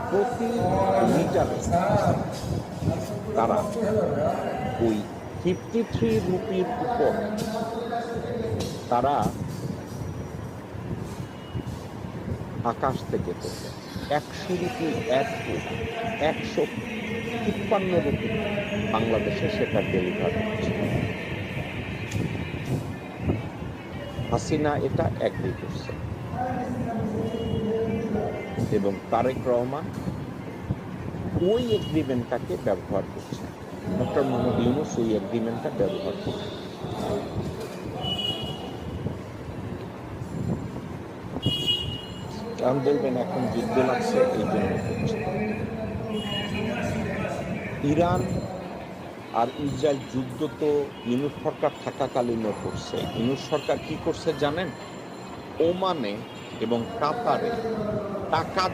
প্রতি লিটারে তারা ওই 53 রুপির উপর তারা আকাশ থেকে করবে 100 রুপি 153 রুপি বাংলাদেশে সেটা ডেলিভার হচ্ছে। হাসিনা এটা এগ্রি করছে এবং তারেক রহমান ওই এগ্রিমেন্টটাকে ব্যবহার করছে। ডক্টর মোহাম্মদ ইউনূস ওই এগ্রিমেন্টটা ব্যবহার করছে। এখন বলবেন এখন যুদ্ধ লাগছে এই জন্য করছে। ইরান আর ইসরায়েল যুদ্ধ তো ইউনূস সরকার থাকাকালীনও করছে। ইউনূস সরকার কি করছে জানেন? ওমানে এবং কাতারে টাকা